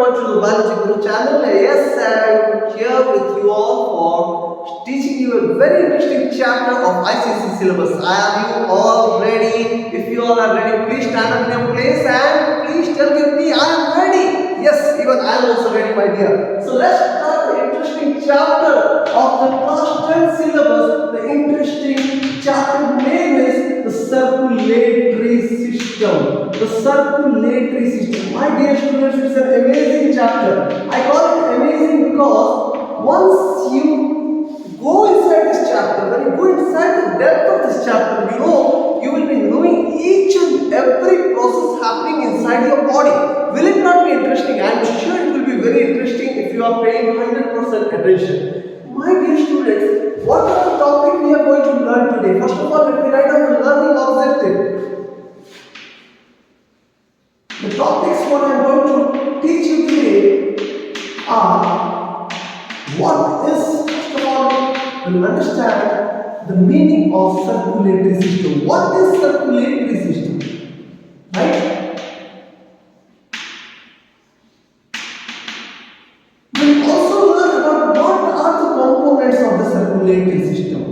everyone to the Biology Guru channel. Yes, I'm here with you all for teaching you a very interesting chapter of ICSE syllabus. Are you all ready? If you all are ready, please stand up in your place and please tell me I am ready. Yes, even I am also ready, my dear. So let's start the interesting chapter of the class 10 syllabus. The interesting chapter name is the circulatory system. The circulatory system. My dear students, it's an amazing chapter. I call it amazing because once you go inside this chapter, when you go inside the depth of this chapter, you will be knowing each and every process happening inside your body. Will it not be interesting? I am sure it will be very interesting if you are paying 100% attention. My dear students, what are the topic we are going to learn today? First of all, let me write down the learning objective. The topics what I am going to teach you today are what is, first of all, we'll understand the meaning of circulatory system. What is circulatory system? Right? We'll also learn about what are the components of the circulatory system.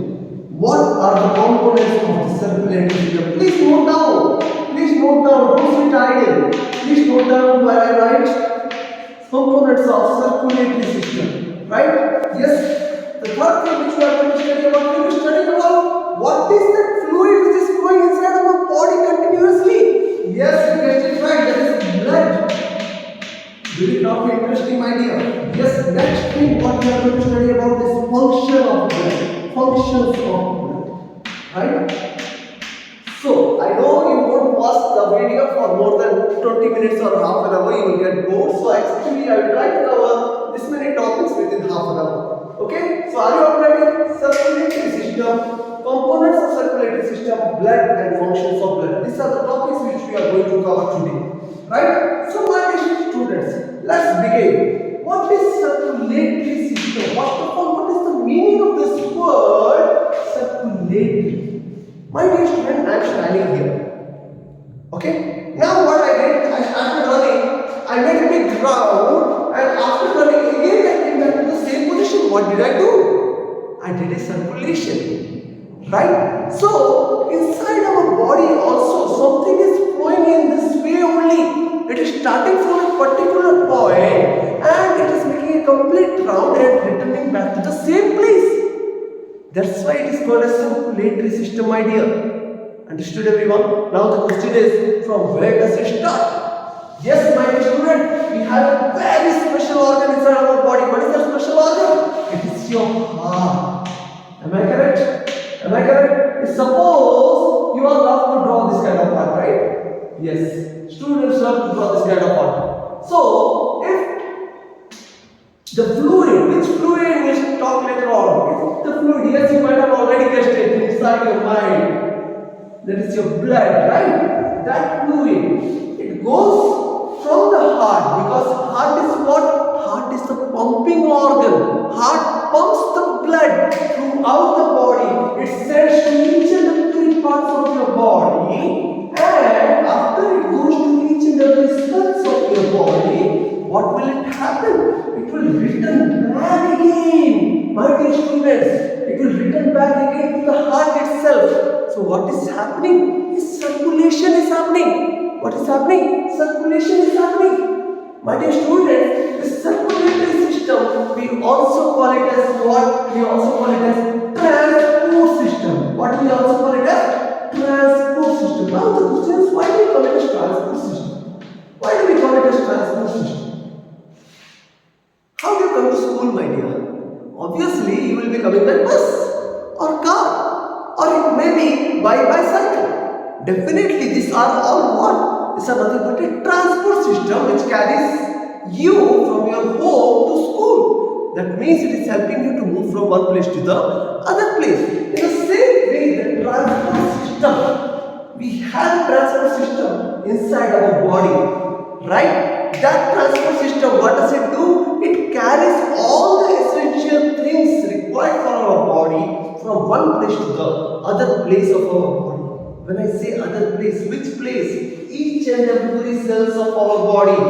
What are the components of the circulatory system? Please note down. Please note down. Don't sit idle. Please note down while I write components of circulatory system. Right? Yes. The third thing which we are going to study about, what is that fluid which is flowing inside of our body continuously? Yes, you get it right. That is blood. Will it not be interesting, my dear? Yes. Next thing what we are going to study about is function of blood. Functions of blood. Right? So, I know you won't watch the video for more than 20 minutes or half an hour, you will get bored. So, actually, I will try to cover this many topics within half an hour. Okay? So, are you all ready? Circulatory system, components of circulatory system, blood and functions of blood. These are the topics which we are going to cover today. Right? So, my dear students, let's begin. What is circulatory system? First of all, what is the meaning of this word circulatory? My dear student, I am standing here. Okay? Now what I did, I started running. I made a big round, and after running again, I came back to the same position. What did I do? I did a circulation. Right? So, inside our body also, something is flowing in this way only. It is starting from a particular point, and it is making a complete round and returning back to the same place. That's why it is called a circulatory system, my dear. Understood, everyone? Now the question is, from where does it start? Yes, my dear student, we have a very special organ inside our body. What is that special organ? It is your heart. Am I correct? Am I correct? Suppose you all love to draw this kind of art, right? Yes, students love to draw this kind of art. So, if the fluid, which fluid we talk later on? The fluid, yes, you might have already guessed it inside your mind. That is your blood, right? That fluid, it goes from the heart, because heart is what? Heart is the pumping organ. Heart pumps the blood throughout the body. It sends to each and every parts of your body, and after it goes to each and every cells of your body, what will it happen? It will return back again. My dear students, it will return back again to the heart itself. So what is happening? Circulation is happening. What is happening? Circulation is happening. My dear students, the circulatory system, we also call it as what? We also call it as transport system. What do we also call it as? Transport system. Now the question is, why do we call it as transport system? Why do we call it as transport system? How do you come to school, my dear? Obviously, you will be coming by bus or car, or it may be by bicycle. Definitely, these are all what? These are nothing but a transport system which carries you from your home to school. That means it is helping you to move from one place to the other place. In the same way, the transport system, we have a transport system inside our body, right? That transport system, what does it do? It carries all the essential things required for our body from one place to the other place of our body. When I say other place, which place? Each and every cells of our body.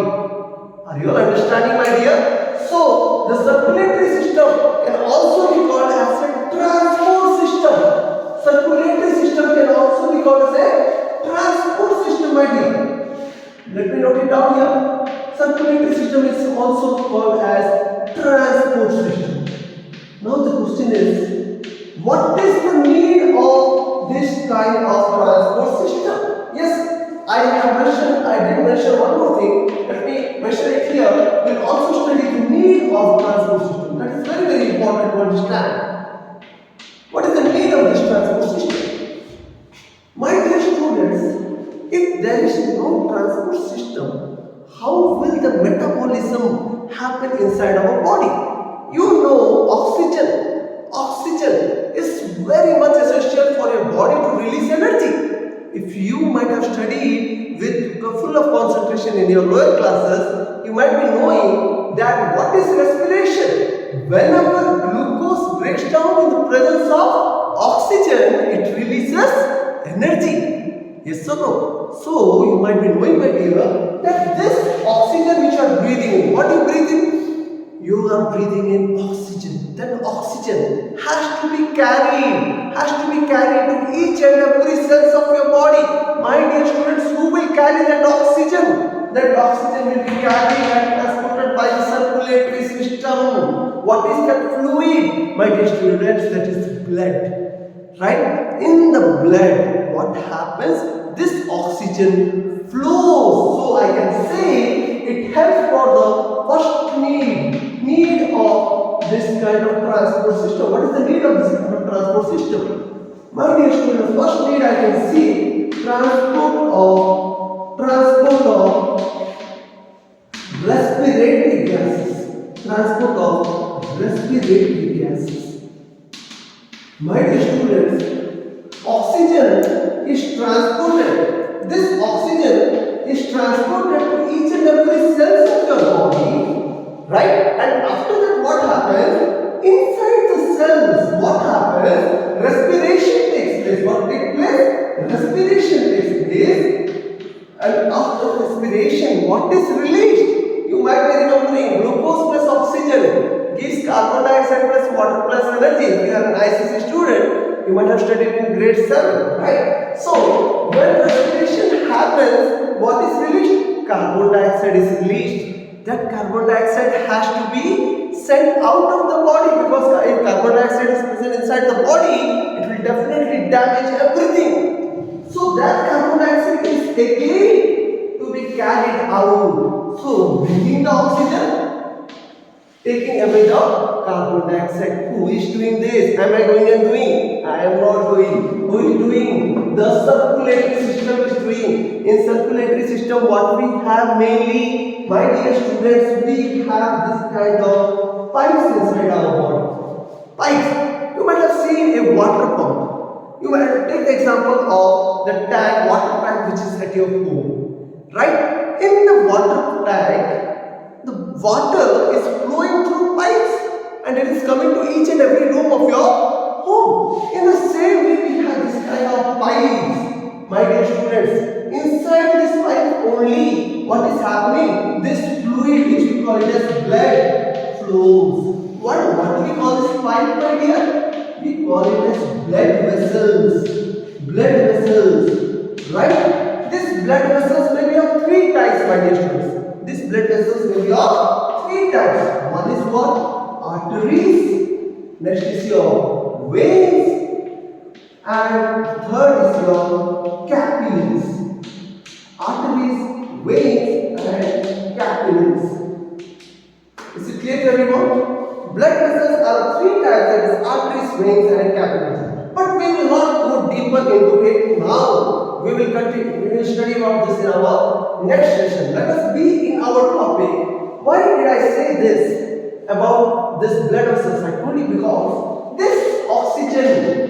Are you all understanding, my dear? So, the circulatory system can also be called as a transport system. Circulatory system can also be called as a transport system, my dear. Let me note it down here. Circulatory system is also called as transport system. Now the question is, what is the need of this kind of transport system? Yes, I did mention one more thing. Let me mention it here. We'll also study the need of transport system. That is very, very important to understand. What is the need of this transport system? My dear students, if there is no transport system, how will the metabolism happen inside our body? You know, oxygen is very much essential for your body to release energy. If you might have studied with full of concentration in your lower classes, you might be knowing that what is respiration? Whenever glucose breaks down in the presence of oxygen, it releases energy. Yes or no? So you might be knowing, my dear, that this oxygen which you are breathing in, what you breathe in? You are breathing in oxygen. Then oxygen has to be carried to each and every cells of your body. My dear students, who will carry that oxygen? That oxygen will be carried and transported by the circulatory system. What is that fluid? My dear students, that is blood. Right? In the blood, what happens? This oxygen flows. So I can say it helps for the first need of this kind of transport system. What is the need of this kind of transport system? My dear students, first need I can see transport of respiratory gases. Transport of respiratory gases. My dear students, oxygen is transported. This oxygen is transported to each and every cells of your body, right? And after that, what happens? Inside the cells, what happens? Respiration takes place. What takes place? Respiration takes place. And after respiration, what is released? You might be remembering glucose plus oxygen gives carbon dioxide plus water plus energy. If you are an ICC student, you might have studied in grade 7, right? So, when respiration happens, what is released? Carbon dioxide is released. That carbon dioxide has to be sent out of the body, because if carbon dioxide is present inside the body, it will definitely damage everything. So that carbon dioxide is again to be carried out. So bringing the oxygen, taking away the carbon dioxide. Who is doing this? Am I going and doing? I am not doing. Who is doing? The circulatory system is doing. In circulatory system, what we have mainly, my dear students, we have this kind of pipes inside our body. Pipes. You might have seen a water pump. You might take the example of the tank, water tank which is at your home. Right? In the water tank, the water is flowing through pipes and it is coming to each and every room of your home. In the same way, we have this kind of pipes. My dear students, inside this pipe only, what is happening? This fluid which we call it as blood flows. What do we call this pipe, my dear? We call it as blood vessels. Blood vessels. Right? These blood vessels may be of 3 types, my dear students. These blood vessels may be of 3 types. One is what? Arteries. Next is your veins. And third is your capillaries. Arteries, veins and capillaries. Is it clear to everyone? Blood vessels are 3 types, that is arteries, veins and capillaries. But we will not go deeper into it now. We will continue. We will study about this in our next session. Let us be in our topic. Why did I say this about this blood vessels? I told you because this oxygen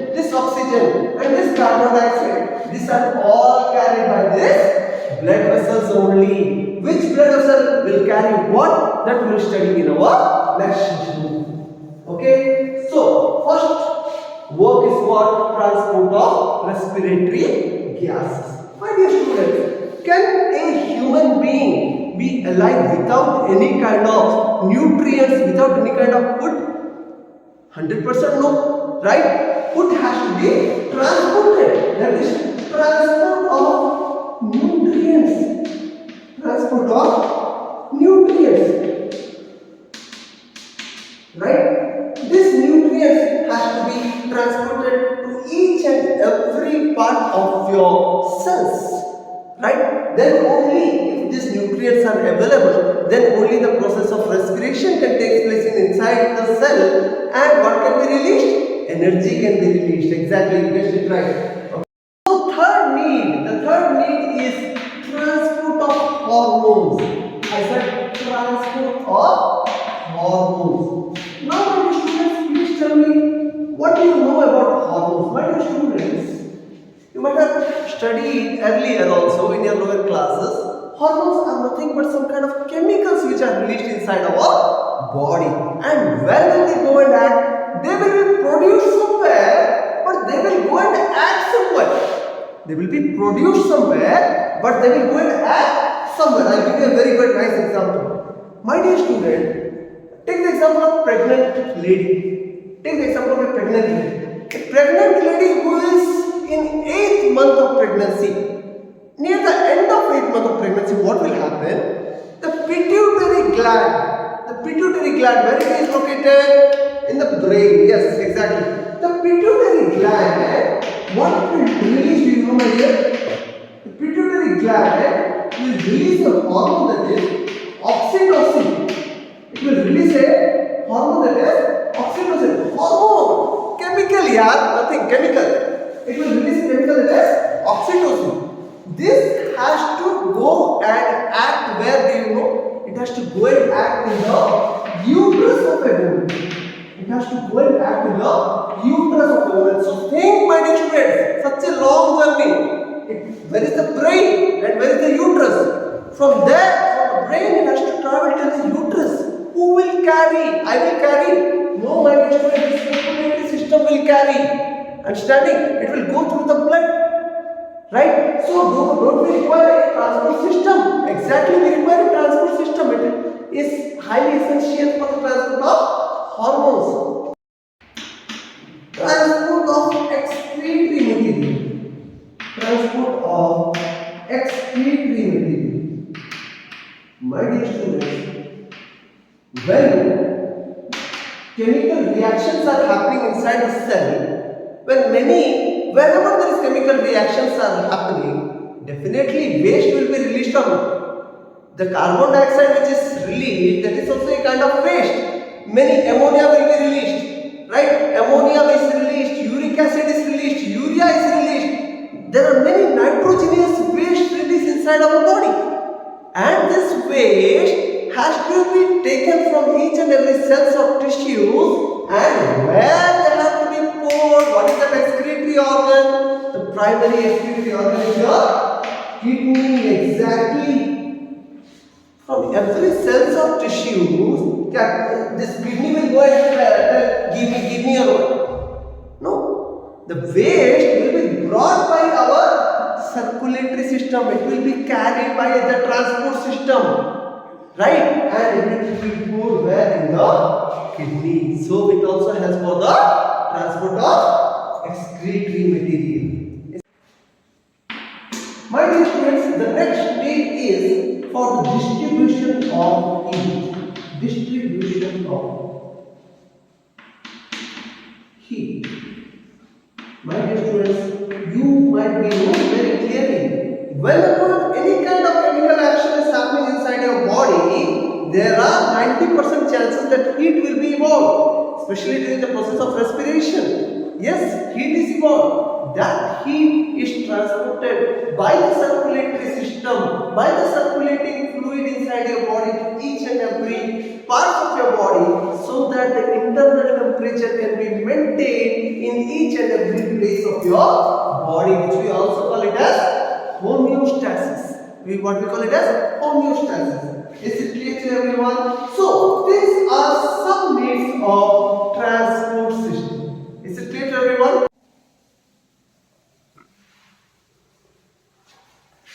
and this carbon dioxide, these are all carried by this blood vessels only. Which blood vessel will carry what? That we will study in our next session. Okay? So, first work is what? Transport of respiratory gases. My dear students, can a human being be alive without any kind of nutrients, without any kind of food? 100% no, right? Food has to be transported. That is transport of nutrients. Transport of nutrients. Right? This nutrients has to be transported to each and every part of your cells. Right? Then only if these nutrients are available, then only the process of respiration can take place inside the cell. And what can be released? Energy can be released. Exactly, you guessed it right. Okay. So the third need is transport of hormones. I said transport of hormones. Now my dear students, please tell me, what do you know about hormones? My dear students, you might have studied earlier also in your lower classes. Hormones are nothing but some kind of chemicals which are released inside our body. And where will they go and act? They will be produced somewhere, but they will go and act somewhere. They will be produced somewhere, but they will go and act somewhere. I'll give you a very good nice example. My dear student, take the example of pregnant lady. Take the example of a pregnant lady. A pregnant lady who is in 8th month of pregnancy. Near the end of 8th month of pregnancy, what will happen? The pituitary gland, where it is located? In the brain. Yes, exactly. The pituitary gland, what it will release, do you know, my dear? The pituitary gland will release a hormone that is oxytocin. It will release a hormone that is oxytocin. Hormone, chemical, yeah, nothing, chemical. It will release a chemical that is oxytocin. This has to go and act where, do you know? It has to go and act in the uterus of a woman. It has to go and act in the uterus of a woman. So think, my dear students, such a long journey. Where is the brain and where is the uterus? From there, from the brain, it has to travel to the uterus. Who will carry? I will carry. No, my dear students, the circulatory system will carry. Understanding? It will go through the blood. Right? So don't we require a transport system? Exactly, we require a transport system. It is highly essential for the transport of hormones. Transport of excretory material. Transport of excretory material. My dear students, when chemical reactions are happening inside the cell, whenever there is chemical reactions are happening, definitely waste will be released from it. The carbon dioxide which is released, that is also a kind of waste. Many ammonia will be released, right? Ammonia is released, uric acid is released, urea is released. There are many nitrogenous waste released inside our body. And this waste has to be taken from each and every cells of tissues, and where they have to be poured. What is that excretory organ? The primary excretory organ is your kidney. Exactly. From every cells of tissues, this kidney will go and give me a what? No. The waste will be brought by our circulatory system. It will be carried by the transport system. Right? And it will be poured where? In the kidney. So it also helps for the transport of excretory material. My dear students, the next need is for the distribution of heat. Distribution of heat. My dear students, you might be knowing very clearly, whenever any kind of chemical action is happening inside your body, there are 90% chances that heat will be evolved, especially during the process of respiration. Yes, heat is evolved. That heat is transported by the circulatory system, by the circulating fluid inside your body to each and every part of your body, so that the internal temperature can be maintained in each and every place of your body, which we also call it as homeostasis. What we call it as homeostasis. Is it clear to everyone? So these are some needs of transport system. Is it clear to everyone?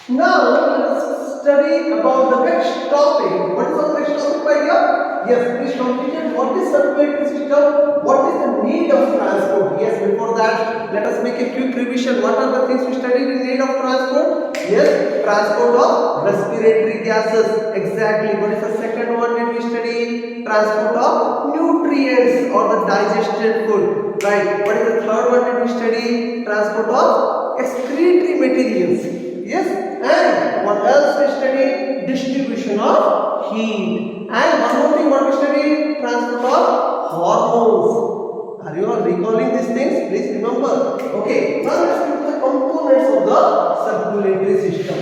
Now let us study about the next topic. Yes, please completed. What is circulatory system? What is the need of transport? Yes, before that, let us make a quick revision. What are the things we studied in need of transport? Yes, transport of respiratory gases. Exactly. What is the second one that we study? Transport of nutrients or the digested food. Right. What is the third one that we study? Transport of excretory materials. Yes. And what else we study? Distribution of heat. And one more thing what we study? Transport of hormones. Are you all recalling these things? Please remember. Okay. Now let's look at the components of the circulatory system.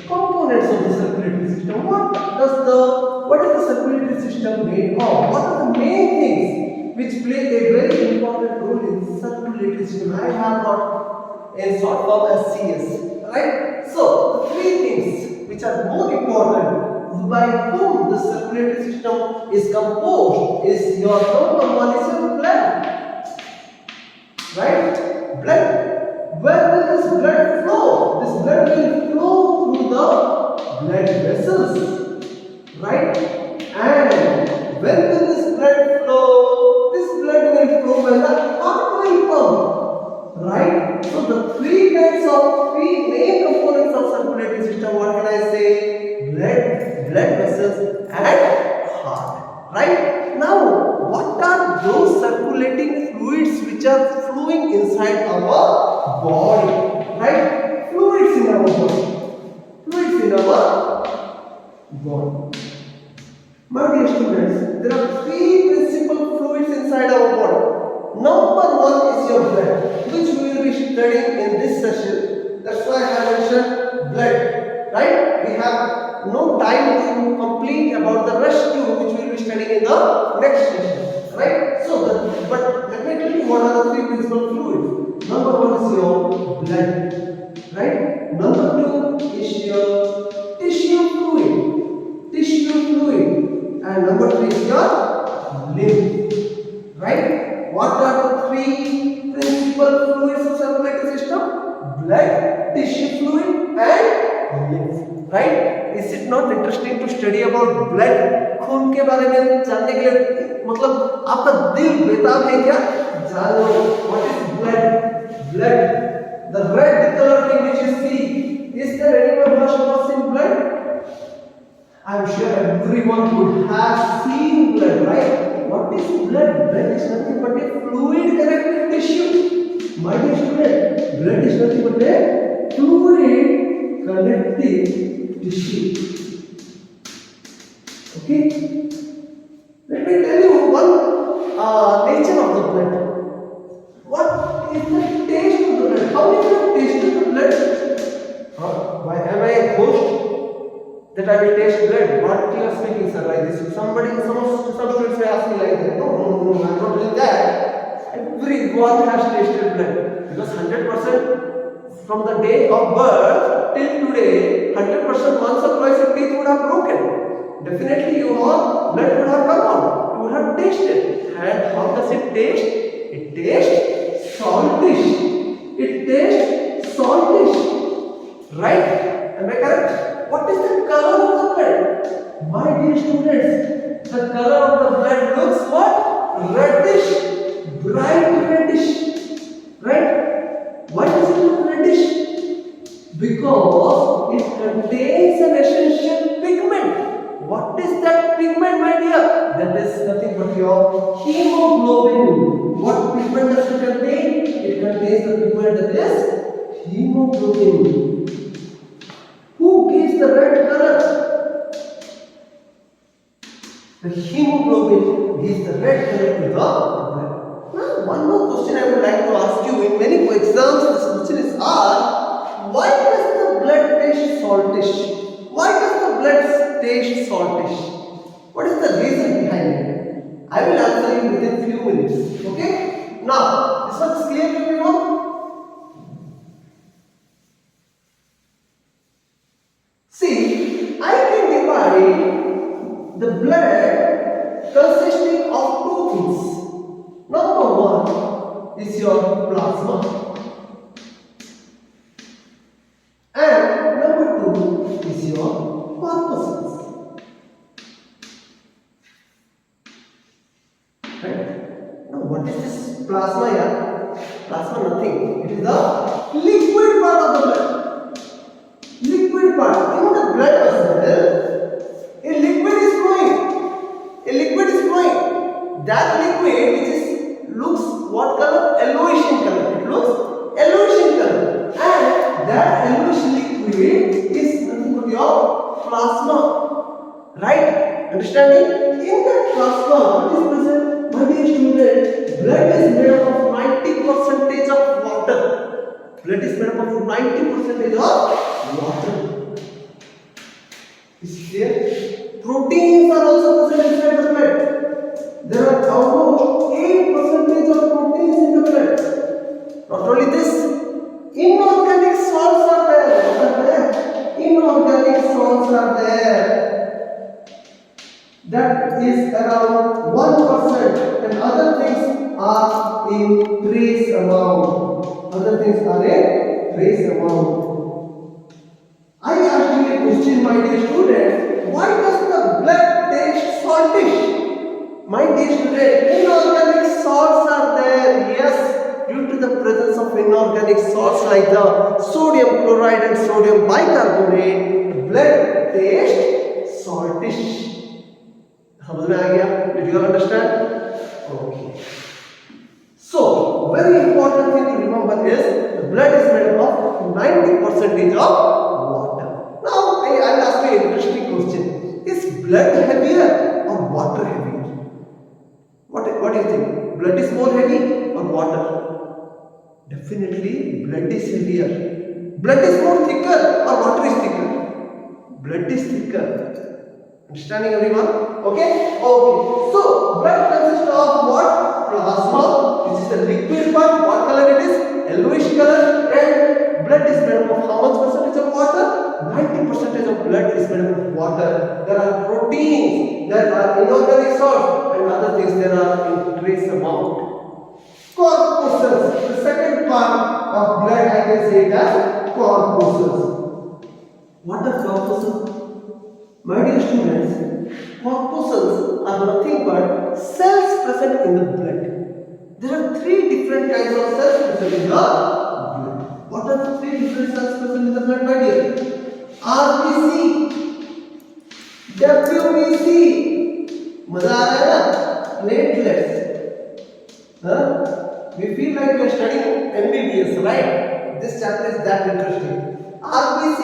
Components of the circulatory system. What is the circulatory system made of? What are the main things which play a very important role in circulatory system? I have got a sort of lCSE, right? So the three things which are more important by whom the circulatory system is composed is your number one is your blood, right? Blood. Where will this blood flow? This blood will flow through the blood vessels, right? And when will this blood flow? This blood will flow when the heart will pump, right? So the three main components of circulatory system. What can I say? Blood vessels, and heart, right? Now, what are those circulating fluids which are flowing inside our body, right? Fluids in our body. My dear students, there are three principal fluids inside our body. Number one is your blood, which we will be studying in this session. That's why I have mentioned blood, right? We have no time to complete about the rest two, which we will be studying in the next session, right? So, but let me tell you what are the three principal fluids. Number one is your blood, right? Number two is your tissue fluid, and number three is your lymph, right? What are the three principal fluids of circulatory system? Blood, tissue fluid, and lymph, right? Is it not interesting to study about blood? खून के बारे में जानने के लिए मतलब आपका दिल बेताब है क्या? जानो. What is blood? Blood, the red color thing which you see. Is there anyone who has seen blood? I am sure everyone would have seen blood, right? What is blood? Blood is nothing but a fluid connected tissue. My dear student, blood is nothing but a fluid connected tissue. Okay? Let me tell you one nature of the blood. What is the taste of the blood? How many of you tasted the blood? Why am I a host that I will taste blood? What you are speaking, sir, like this? Some students may ask me like that. No, I'm not doing that. Everyone has tasted blood because 100% from the day of birth till today, 100% once or twice your teeth would have broken. Definitely your blood would have come out. You would have tasted. And how does it taste? It tastes saltish. Right? Am I correct? What is the color of the blood? My dear students, the color of the blood looks what? Reddish. Bright reddish. Right? Why does it look reddish? Because it contains an essential pigment. What is that pigment, my dear? That is nothing but your hemoglobin. What pigment does it contain? It contains the pigment that is hemoglobin. Who gives the red color? The hemoglobin gives the red color to the blood. Now, one more question I would like to ask you. In many exams, this question is asked: why does the blood taste saltish? Why does the blood taste saltish? What is the reason behind it? I will answer you within few minutes. Okay? Now, this one is clear to everyone? See, I can divide the blood consisting of two things. Number one is your plasma, and number two is your corpuscles. Right? Now what is this plasma here? Plasma nothing. It is the liquid part of the blood. Liquid part. You know the blood vessel. A liquid is flowing. A liquid is flowing. That liquid which is looks what color? Yellowish in color. It looks yellowish in color. And that yellowish liquid is nothing but your plasma. Right? Understanding? In that plasma, what is present? My dear student, blood is made up of 90% of water. Blood is made up of 90% of water. Is it clear? Proteins are also present inside the blood. There are almost 8% of proteins in the blood. Not only this, inorganic salts are there. What are there? Inorganic salts are there. That is around 1%, and other things are in trace amount. Other things are in trace amount. I asked you a question, my dear student. Why does the blood taste saltish? My dear student, inorganic salts are there. Yes, due to the presence of inorganic salts like the sodium chloride and sodium bicarbonate, the blood tastes saltish. समझ में आ गया? Did you all understand? Okay. So, very important thing to remember is the blood is made up of 90% of water. Now, I'll ask you an interesting question. Is blood heavier or water heavier? What do you think? Blood is more heavy or water? Definitely, blood is heavier. Blood is more thicker or water is thicker? Blood is thicker. Understanding everyone? Okay? Okay. So, blood consists of what? Plasma, which is the liquid part. What color it is? Yellowish color. And blood is made up of how much percentage of water? 90% of blood is made up of water. There are proteins, there are inorganic salts, and other things there are in trace amount. Corpuscles. The second part of blood, I can say it as corpuscles. What are corpuscles? My dear students, corpuscles are nothing but cells present in the blood. There are three different kinds of cells present in the blood. What are the three different cells present in the blood, my dear? RBC, WBC, मजा आ रहा है ना? Platelets. We feel like we are studying MBBS, right? This chapter is that interesting. RBC,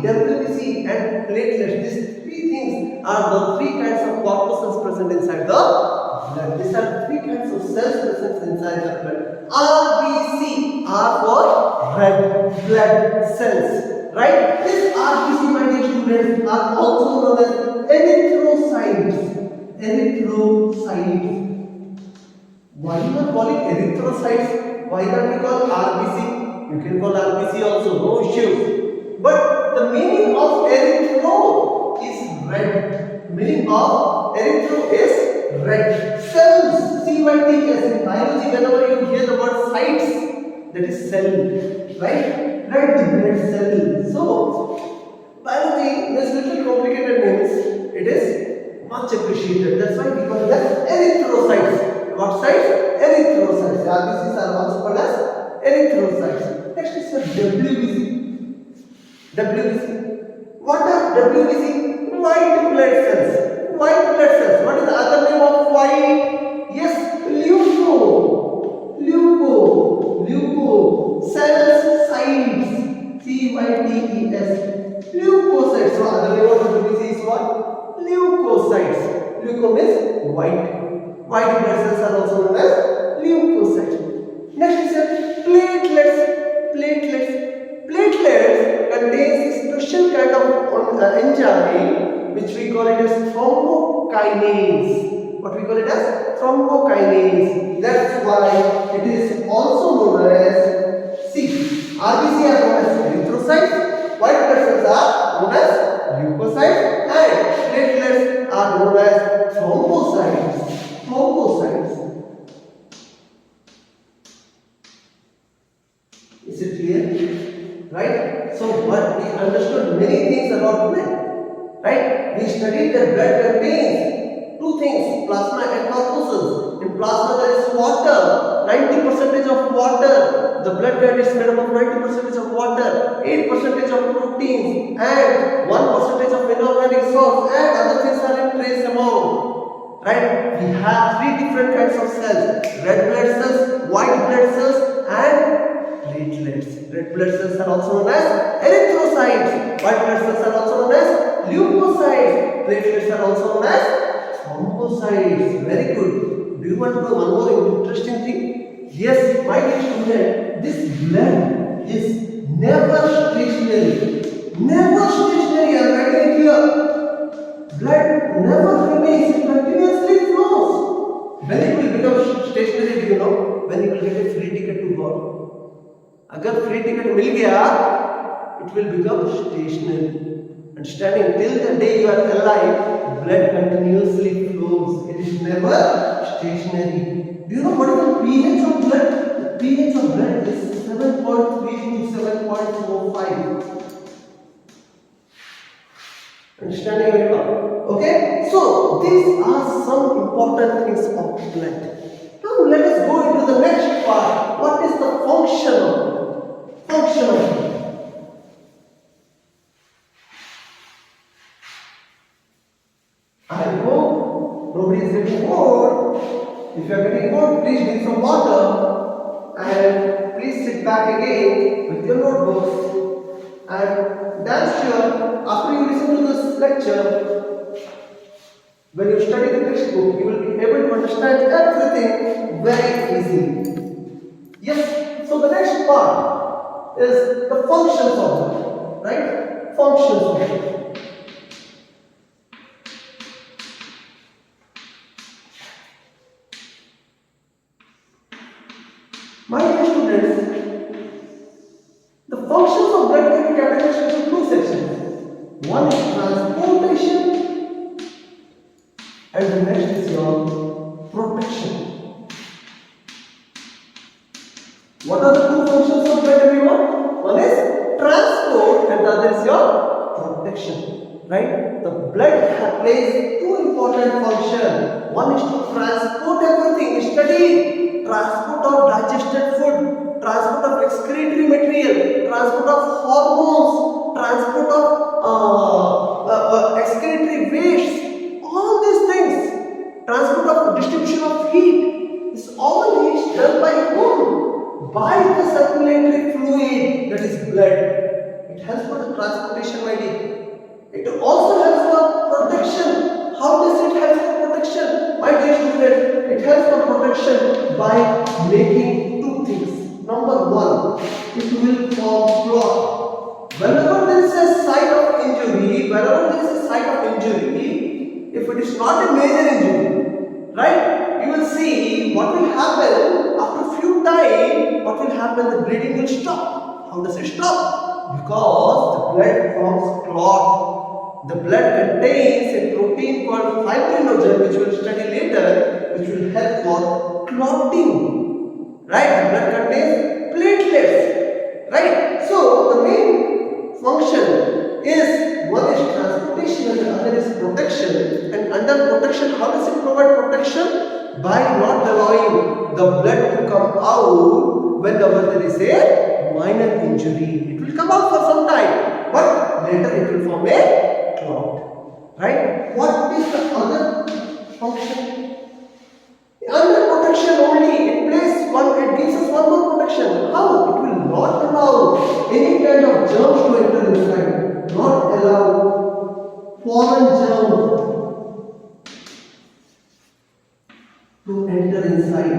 WBC, and platelets. These three things are the three kinds of corpuscles present inside the blood. These are three kinds of cells present inside the blood. RBC, R for red blood cells, right? These RBC, my dear students, are also known as erythrocytes. Erythrocytes. Why do you call it erythrocytes? Why don't we call RBC? You can call RBC also, no issues. But the meaning of erythro is red. Meaning of erythro is red. Cells, C-Y-T-S. In biology, whenever you hear the word cytes, that is cell, right? Red blood cell. So, biology is little complicated names. It is much appreciated. That's why we call it as erythrocytes. What cytes? Erythrocytes. RBCs are also called as erythrocytes. Next is the WBC. WBC. What are WBC? White blood cells. White blood cells. What is the other name of white? Yes, leukocytes. CYTES. Leukocytes. So other name of WBC is what? Leukocytes. Leuko means white. White blood cells are also known as leukocytes. Next is platelets. Platelets contains a special kind of enzyme which we call it as thrombokinase. What we call it as thrombokinase. That's why it is also known as RBC are known as erythrocytes, white blood cells are known as leukocytes, and platelets are known as thrombocytes. Is it clear? Right? So, what we understood many things about blood. Right? We studied that blood contains two things, plasma and corpuscles. In plasma there is water, 90% of water. The blood is made up of 90% of water, 8% of proteins, and 1% of inorganic salts, and other things are in trace amount. Right? We have three different kinds of cells: red blood cells, white blood cells, and platelets. Red blood cells are also known as erythrocytes. White blood cells are also known as leukocytes. Platelets are also known as thrombocytes. Very good. Do you want to know one more interesting thing? Yes, my dear student, this blood is never stationary. Never stationary. I am writing it here. Blood never remains, it continuously flows. When it will become stationary, do you know? When you will get a free ticket to God. अगर free ticket मिल गया, it will become stationary. Understanding? Till the day you are alive, blood continuously flows. It is never stationary. Do you know what is the pH of blood? The pH of blood is 7.3 to 7.45. Understanding very well? Okay? So, these are some important things of blood. Now, let us go into the next part. What is the function of blood? Function of blood. I hope nobody is getting bored. If you are getting bored, please drink some water and please sit back again with your notebooks. And damn sure, after you listen to this lecture, when you study the textbook, you will be able to understand everything very easily. Yes, so the next part is the functions of blood, right? Functions of blood. My dear students, the functions of blood can be categorized into two sections. One is transportation and the next is your protection. What are the two functions of blood, everyone? One is transport and the other is your protection. Right? The blood plays two important functions. One is to transport everything. Study transport of digested food, transport of excretory material, transport of hormones, transport of excretory wastes, all these things, transport of distribution of heat, this all is done by whom? By the circulatory fluid, that is blood. It helps for the transportation, my dear. It also helps for protection. How does it help for protection? My dear student, it helps for protection by making two things. Number one, it will form clot. Whenever there is a site of injury, if it is not a major injury, right, you will see what will happen after a few time, what will happen, the bleeding will stop. How does it stop? Because the blood forms clot. The blood contains a protein called fibrinogen, which we will study later, which will help for clotting. Right? The blood contains platelets. Right? So, the main function is, one is transportation and the other is protection. And under protection, how does it provide protection? By not allowing the blood to come out whenever there is a minor injury. It will come out for some time, but later it will form a clot. Right? What is the other function? Under protection only, it gives us one more protection. How? It will not allow any kind of germs to enter inside. Not allow foreign germs to enter inside.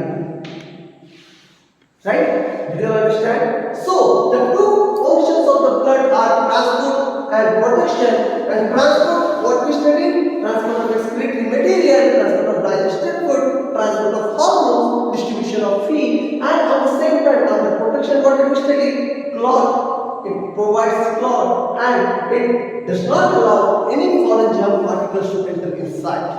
Right? Did you understand? So, the two functions of the blood are transport and protection. And transport, what we studied? Transport of excretory material, transport of digested food, transport of hormones, distribution of feed, and at the same time, under protection, what did we study? Clot. It provides clot and it does not allow any foreign germ particles to enter inside.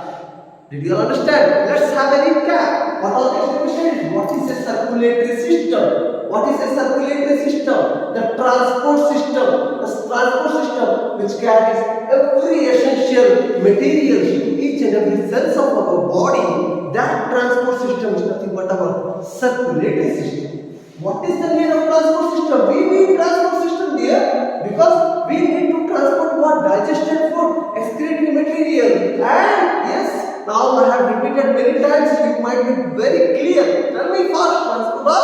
Did you understand? Let's have a recap. What all things we studied? What is a circulatory system? What is a circulatory system? The transport system. The transport system which carries every essential materials to each and every cells of our body. that transport system is nothing but our circulatory system. What is the need of transport system? We need transport system there because we need to transport what? Digested food, excretory material, and yes, now I have repeated many times, you might be very clear. Tell me fast, transport of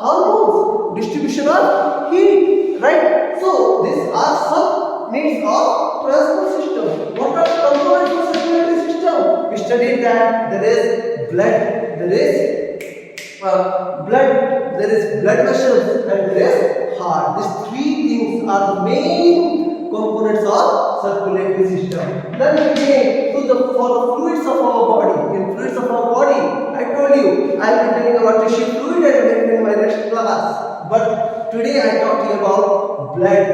hormones, distribution of heat, right? So these are some needs of transport system. What are the components of circulatory system? We studied that there is blood, there is blood vessels, and there is heart. These three things are the main components of circulatory system. Then we came to for the fluids of our body. In fluids of our body, I told you I will be telling about tissue fluid and in my next class. But today I talked to you about blood.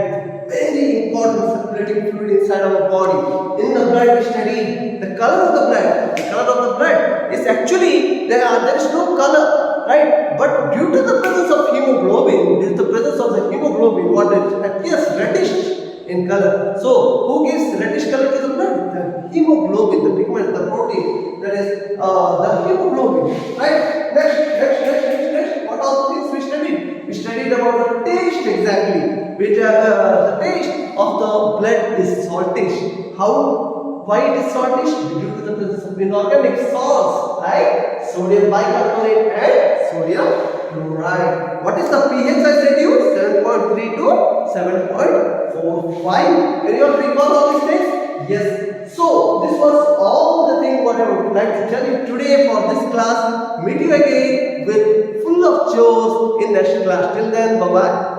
Very important circulating fluid inside our body. In the blood we study the color of the blood. The color of the blood is actually there is no color, right? But due to the presence of hemoglobin, due to the presence of the hemoglobin, what it appears reddish in color. So who gives reddish color to the blood? The hemoglobin, the pigment, the protein. That is the hemoglobin, right? Next. What all things we studied? We studied about the taste exactly. Which the taste of the blood is saltish. How? Why it is saltish? Due to the presence of inorganic salts like sodium bicarbonate and sodium chloride. What is the pH I said you? 7.3 to 7.45. Can you all recall all these things? Yes. So this was all the thing what I would like to tell you today for this class. Meet you again with full of chores in next class. Till then, bye bye.